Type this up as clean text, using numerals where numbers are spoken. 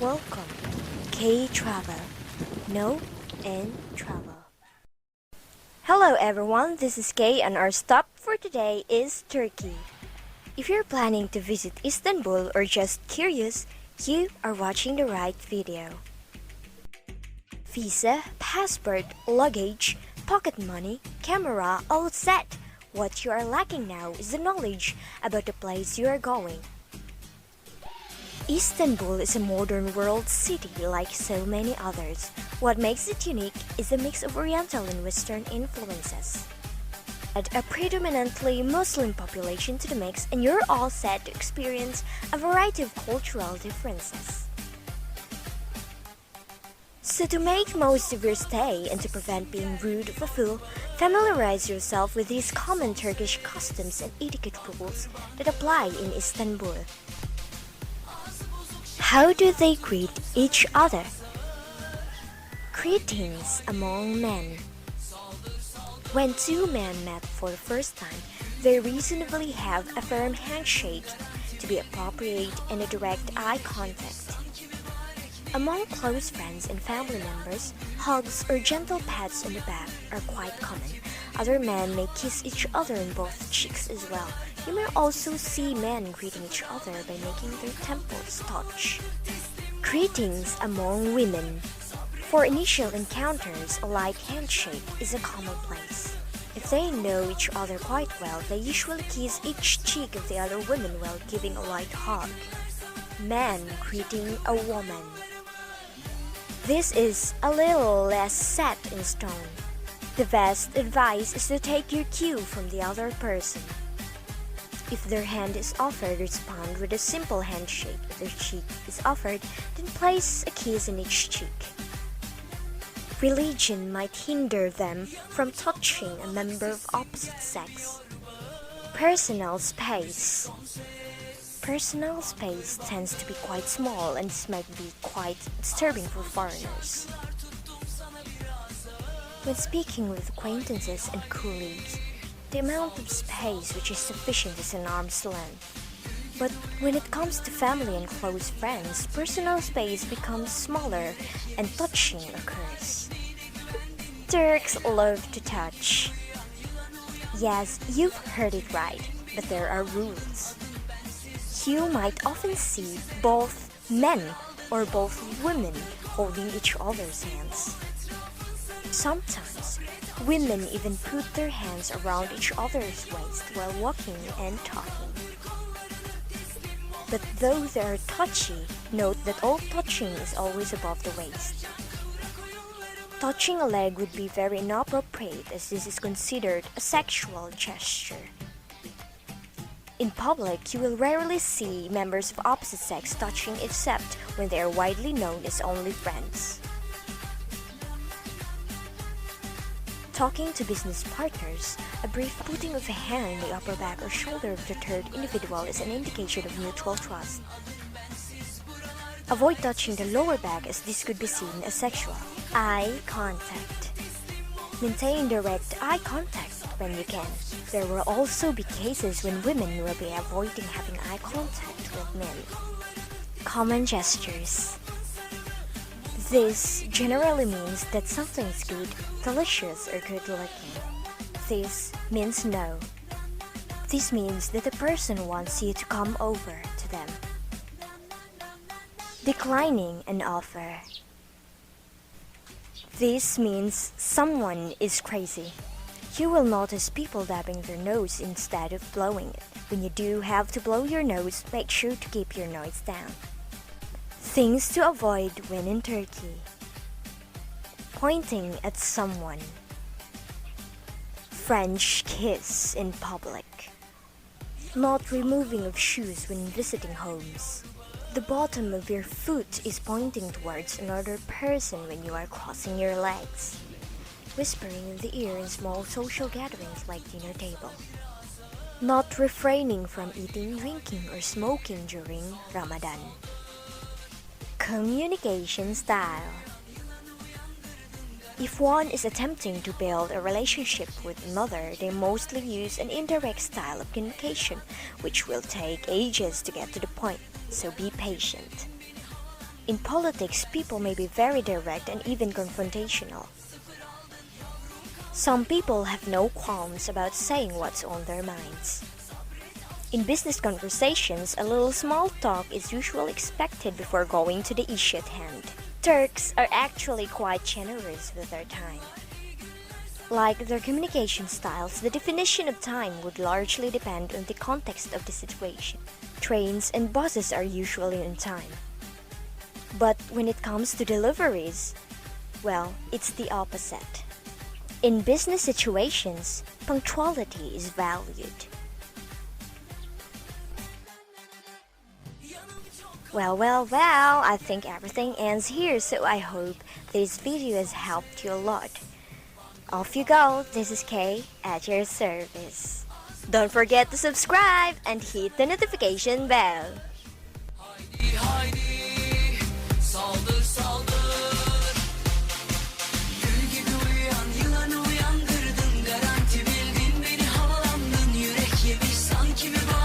Welcome, K Travel. Know and travel. Hello everyone, this is Kay and our stop for today is Turkey. If you're planning to visit Istanbul or just curious, you are watching the right video. Visa, passport, luggage, pocket money, camera, all set. What you are lacking now is the knowledge about the place you are going. Istanbul is a modern world city like so many others. What makes it unique is a mix of Oriental and Western influences. Add a predominantly Muslim population to the mix and you're all set to experience a variety of cultural differences. So to make most of your stay and to prevent being rude of a fool, familiarize yourself with these common Turkish customs and etiquette rules that apply in Istanbul. How do they greet each other? Greetings among men. When two men met for the first time, they reasonably have a firm handshake to be appropriate and a direct eye contact. Among close friends and family members, hugs or gentle pats on the back are quite common. Other men may kiss each other on both cheeks as well. You may also see men greeting each other by making their temples touch. Greetings among women. For initial encounters, a light handshake is a commonplace. If they know each other quite well, they usually kiss each cheek of the other woman while giving a light hug. Man greeting a woman. This is a little less set in stone. The best advice is to take your cue from the other person. If their hand is offered, respond with a simple handshake. If their cheek is offered, then place a kiss in each cheek. Religion might hinder them from touching a member of opposite sex. Personal space. Personal space tends to be quite small and this might be quite disturbing for foreigners. When speaking with acquaintances and colleagues, the amount of space which is sufficient is an arm's length. But when it comes to family and close friends, personal space becomes smaller and touching occurs. Turks love to touch. Yes, you've heard it right, but there are rules. You might often see both men or both women holding each other's hands. Sometimes, women even put their hands around each other's waist while walking and talking. But though they are touchy, note that all touching is always above the waist. Touching a leg would be very inappropriate as this is considered a sexual gesture. In public, you will rarely see members of opposite sex touching except when they are widely known as only friends. Talking to business partners, a brief putting of a hand on the upper back or shoulder of the third individual is an indication of mutual trust. Avoid touching the lower back as this could be seen as sexual. Eye contact. Maintain direct eye contact when you can. There will also be cases when women will be avoiding having eye contact with men. Common gestures. This generally means that something is good, delicious, or good looking. This means no. This means that the person wants you to come over to them. Declining an offer. This means someone is crazy. You will notice people dabbing their nose instead of blowing it. When you do have to blow your nose, make sure to keep your nose down. Things to avoid when in Turkey. Pointing at someone. French kiss in public. Not removing of shoes when visiting homes. The bottom of your foot is pointing towards another person when you are crossing your legs. Whispering in the ear in small social gatherings like dinner table. Not refraining from eating, drinking, or smoking during Ramadan. Communication style. If one is attempting to build a relationship with another, they mostly use an indirect style of communication, which will take ages to get to the point, so be patient. In politics, people may be very direct and even confrontational. Some people have no qualms about saying what's on their minds. In business conversations, a little small talk is usually expected before going to the issue at hand. Turks are actually quite generous with their time. Like their communication styles, the definition of time would largely depend on the context of the situation. Trains and buses are usually on time. But when it comes to deliveries, well, it's the opposite. In business situations, punctuality is valued. Well, I think everything ends here, so I hope this video has helped you a lot. Off you go, this is Kay at your service. Don't forget to subscribe and hit the notification bell. Haydi haydi saldır saldır Gül gibi uyan yılanı uyandırdın Garanti bildin beni havalandın Yürek yemiş sanki bir